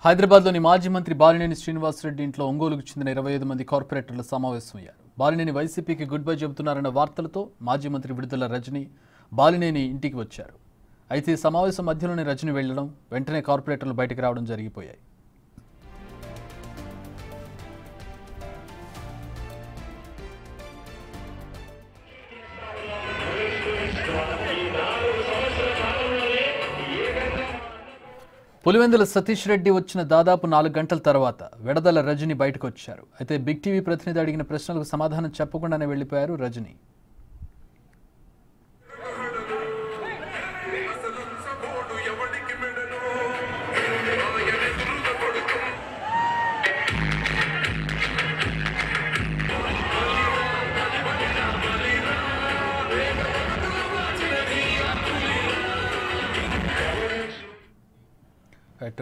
హైదరాబాద్లోని మాజీ మంత్రి బాలినేని శ్రీనివాసరెడ్డి ఇంట్లో ఒంగోలుకు చెందిన 25 మంది కార్పొరేటర్లు సమావేశమయ్యారు. బాలినేని వైసీపీకి గుడ్ బై చెబుతున్నారన్న వార్తలతో మాజీ మంత్రి విడుదల రజని బాలినేని ఇంటికి వచ్చారు. అయితే సమావేశం మధ్యలోనే రజని వెళ్లడం, వెంటనే కార్పొరేటర్లు బయటకు రావడం జరిగిపోయాయి. పులివెందుల సతీష్ రెడ్డి వచ్చిన దాదాపు 4 గంటల తర్వాత విడుదల రజని బయటకు వచ్చారు. అయితే బిగ్ టీవీ ప్రతినిధి అడిగిన ప్రశ్నలకు సమాధానం చెప్పకుండానే వెళ్లిపోయారు రజని.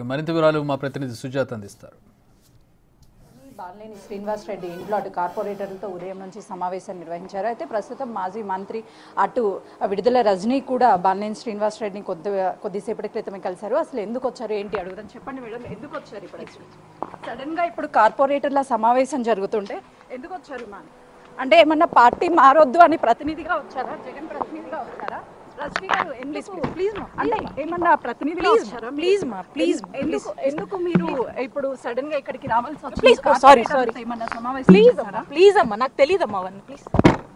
మరింత వివరాలు మా ప్రతినిధి సుజాత అందిస్తారు. బాలినేని శ్రీనివాసరెడ్డి ఇంట్లో అటు కార్పొరేటర్లతో ఉదయం నుంచి సమావేశం నిర్వహించారు. అయితే ప్రస్తుతం మాజీ మంత్రి అటు విడుదల రజని కూడా బాలినేని శ్రీనివాసరెడ్డిని కొద్దిసేపటి క్రితమే కలిశారు. అసలు ఎందుకు వచ్చారు, ఏంటి అడుగుదాం. చెప్పండి మేడం, ఎందుకు వచ్చారు? ఇప్పుడు సడన్ గా ఇప్పుడు కార్పొరేటర్ల సమావేశం జరుగుతుంటే ఎందుకు వచ్చారు? అంటే ఏమన్నా పార్టీ మారొద్దు అని ప్రతినిధిగా వచ్చారా? జగన్ ప్రతినిధిగా వచ్చారా? రజనీ గారు ప్లీజ్ అంటే ఏమన్నా ప్రతినిధిగా వచ్చారా? ఎందుకు మీరు ఇప్పుడు సడన్ గా ఇక్కడికి రావాల్సి వచ్చింది? ఏమన్నా సమావేశం? ప్లీజ్ అమ్మా, నాకు తెలియదమ్మా అవన్నీ, ప్లీజ్.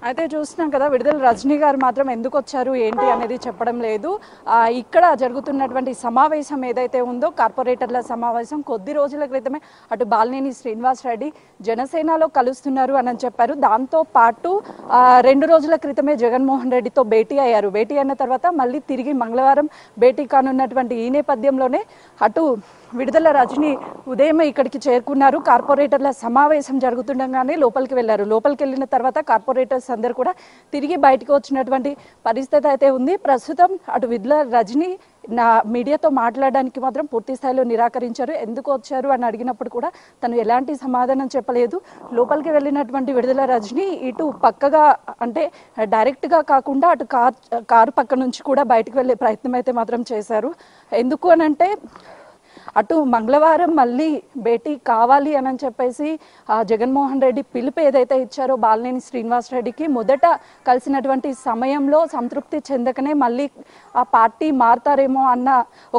అయితే చూస్తున్నాం కదా, విడుదల రజనీ గారు మాత్రం ఎందుకు వచ్చారు ఏంటి అనేది చెప్పడం లేదు. ఇక్కడ జరుగుతున్నటువంటి సమావేశం ఏదైతే ఉందో కార్పొరేటర్ల సమావేశం, కొద్ది రోజుల క్రితమే అటు బాలినేని శ్రీనివాసరెడ్డి జనసేనలో కలుస్తున్నారు అని చెప్పారు. దాంతో పాటు 2 రోజుల క్రితమే జగన్మోహన్ రెడ్డితో భేటీ అయ్యారు. భేటీ అయిన తర్వాత మళ్ళీ తిరిగి మంగళవారం భేటీ కానున్నటువంటి ఈ నేపథ్యంలోనే అటు విడుదల రజని ఉదయం ఇక్కడికి చేరుకున్నారు. కార్పొరేటర్ల సమావేశం జరుగుతుండగానే లోపలికి వెళ్లారు. లోపలికి వెళ్ళిన తర్వాత కార్పొరేటర్స్ అందరూ కూడా తిరిగి బయటకు వచ్చినటువంటి పరిస్థితి అయితే ఉంది. ప్రస్తుతం అటు విడుదల రజని మీడియాతో మాట్లాడడానికి మాత్రం పూర్తి స్థాయిలో నిరాకరించారు. ఎందుకు వచ్చారు అని అడిగినప్పుడు కూడా తను ఎలాంటి సమాధానం చెప్పలేదు. లోపలికి వెళ్ళినటువంటి విడుదల రజని ఇటు పక్కగా అంటే డైరెక్ట్గా కాకుండా అటు కారు పక్క నుంచి కూడా బయటకు వెళ్ళే ప్రయత్నం అయితే మాత్రం చేశారు. ఎందుకు అనంటే అటు మంగళవారం మళ్ళీ భేటీ కావాలి అని చెప్పేసి జగన్మోహన్ రెడ్డి పిలుపు ఏదైతే ఇచ్చారో బాలినేని శ్రీనివాసరెడ్డికి మొదట కలిసినటువంటి సమయంలో సంతృప్తి చెందకనే మళ్ళీ ఆ పార్టీ మారుతారేమో అన్న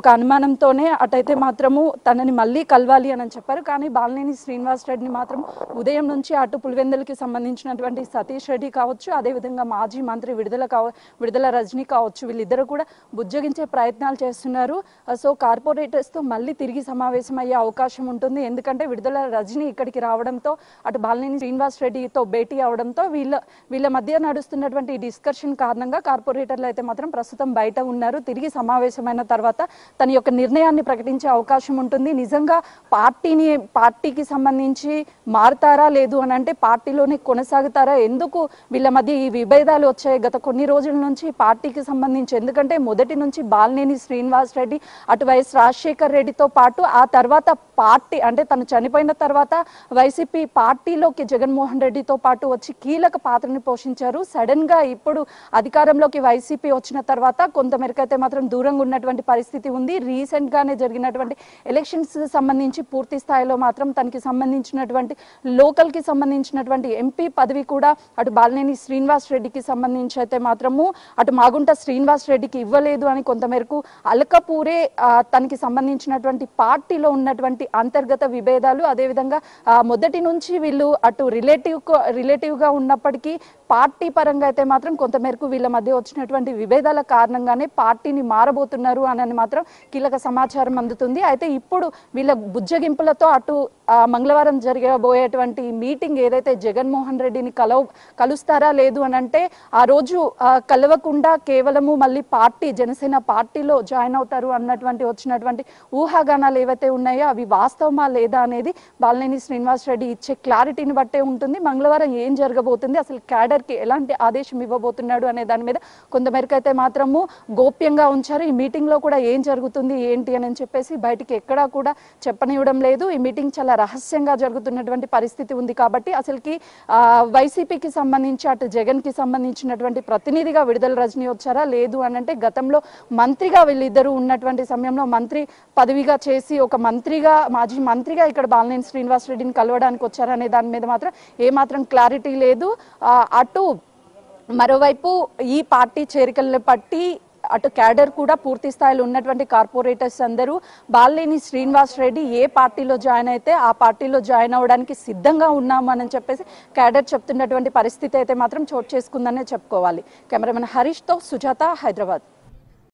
ఒక అనుమానంతోనే అటైతే మాత్రము తనని మళ్ళీ కలవాలి అని చెప్పారు. కానీ బాలినేని శ్రీనివాసరెడ్డిని మాత్రం ఉదయం నుంచి అటు పులివెందులకి సంబంధించినటువంటి సతీష్ రెడ్డి కావచ్చు, అదేవిధంగా మాజీ మంత్రి విడుదల రజని కావచ్చు, వీళ్ళిద్దరూ కూడా బుజ్జగించే ప్రయత్నాలు చేస్తున్నారు. సో కార్పొరేటర్స్తో మళ్ళీ తిరిగి సమావేశం అయ్యే అవకాశం ఉంటుంది. ఎందుకంటే విడుదల రజని ఇక్కడికి రావడంతో అటు బాలినేని శ్రీనివాసరెడ్డితో భేటీ అవడంతో వీళ్ళ మధ్య నడుస్తున్నటువంటి డిస్కషన్ కారణంగా కార్పొరేటర్లు అయితే మాత్రం ప్రస్తుతం బయట ఉన్నారు. తిరిగి సమావేశమైన తర్వాత తన యొక్క నిర్ణయాన్ని ప్రకటించే అవకాశం ఉంటుంది. నిజంగా పార్టీకి సంబంధించి మారుతారా లేదు అని అంటే పార్టీలోనే కొనసాగుతారా, ఎందుకు వీళ్ళ మధ్య ఈ విభేదాలు వచ్చాయి గత కొన్ని రోజుల నుంచి పార్టీకి సంబంధించి? ఎందుకంటే మొదటి నుంచి బాలినేని శ్రీనివాసరెడ్డి అటు వైఎస్ రాజశేఖర్ రెడ్డితో పాటు ఆ తర్వాత పార్టీ అంటే తను చనిపోయిన తర్వాత వైసీపీ పార్టీలోకి జగన్మోహన్ రెడ్డితో పాటు వచ్చి కీలక పాత్రని పోషించారు. సడన్ గా ఇప్పుడు అధికారంలోకి వైసీపీ వచ్చిన తర్వాత కొంతమేరకు అయితే మాత్రం దూరంగా ఉన్నటువంటి పరిస్థితి ఉంది. రీసెంట్ గానే జరిగినటువంటి ఎలక్షన్స్ సంబంధించి పూర్తి స్థాయిలో మాత్రం తనకి సంబంధించినటువంటి లోకల్ కి సంబంధించినటువంటి ఎంపీ పదవి కూడా అటు బాలినేని శ్రీనివాస్ రెడ్డికి సంబంధించి అయితే మాత్రము అటు మాగుంట శ్రీనివాస్ రెడ్డికి ఇవ్వలేదు అని కొంతమేరకు అలకపూరే తనకి సంబంధించినటువంటి పార్టీలో ఉన్నటువంటి అంతర్గత విభేదాలు, అదేవిధంగా మొదటి నుంచి వీళ్ళు అటు రిలేటివ్ గా ఉన్నప్పటికీ పార్టీ పరంగా అయితే మాత్రం కొంతమేరకు వీళ్ళ మధ్య వచ్చినటువంటి విభేదాల కారణంగానే పార్టీని మారబోతున్నారు అని మాత్రం కీలక సమాచారం అందుతుంది. అయితే ఇప్పుడు వీళ్ళ బుజ్జగింపులతో అటు మంగళవారం జరగబోయేటువంటి మీటింగ్ ఏదైతే జగన్మోహన్ రెడ్డిని కలుస్తారా లేదు అని అంటే ఆ రోజు కలవకుండా కేవలము మళ్ళీ జనసేన పార్టీలో జాయిన్ అవుతారు అన్నటువంటి వచ్చినటువంటి ఊహాగానాలు ఏవైతే ఉన్నాయో అవి వాస్తవమా లేదా అనేది బాలినేని శ్రీనివాసరెడ్డి ఇచ్చే క్లారిటీని బట్టే ఉంటుంది. మంగళవారం ఏం జరగబోతుంది, అసలు క్యాడర్ క్యాడర్కి ఎలాంటి ఆదేశం ఇవ్వబోతున్నాడు అనే దాని మీద కొంతమేరకు అయితే మాత్రము గోప్యంగా ఉంచారు. ఈ మీటింగ్లో కూడా ఏం జరుగుతుంది ఏంటి అని చెప్పేసి బయటికి ఎక్కడా కూడా చెప్పనివ్వడం లేదు. ఈ మీటింగ్ చాలా రహస్యంగా జరుగుతున్నటువంటి పరిస్థితి ఉంది. కాబట్టి అసలుకి వైసీపీకి సంబంధించి అటు జగన్కి సంబంధించినటువంటి ప్రతినిధిగా విడుదల రజనీ వచ్చారా లేదు అని అంటే గతంలో మంత్రిగా వీళ్ళిద్దరూ ఉన్నటువంటి సమయంలో మంత్రి పదవిగా చేసి ఒక మంత్రిగా మాజీ మంత్రిగా ఇక్కడ బాలినేని శ్రీనివాస్ రెడ్డిని కలవడానికి వచ్చారనే దాని మీద మాత్రం ఏమాత్రం క్లారిటీ లేదు. అటు మరోవైపు ఈ పార్టీ చేరికలను బట్టి అటు క్యాడర్ కూడా పూర్తి స్థాయిలో ఉన్నటువంటి కార్పొరేటర్స్ అందరూ బాలినేని శ్రీనివాస్ రెడ్డి ఏ పార్టీలో జాయిన్ అయితే ఆ పార్టీలో జాయిన్ అవ్వడానికి సిద్ధంగా ఉన్నాము అని చెప్పేసి క్యాడర్ చెప్తున్నటువంటి పరిస్థితి అయితే మాత్రం చోటు చేసుకుందనే చెప్పుకోవాలి. కెమెరామెన్ హరీష్తో సుజాత, హైదరాబాద్.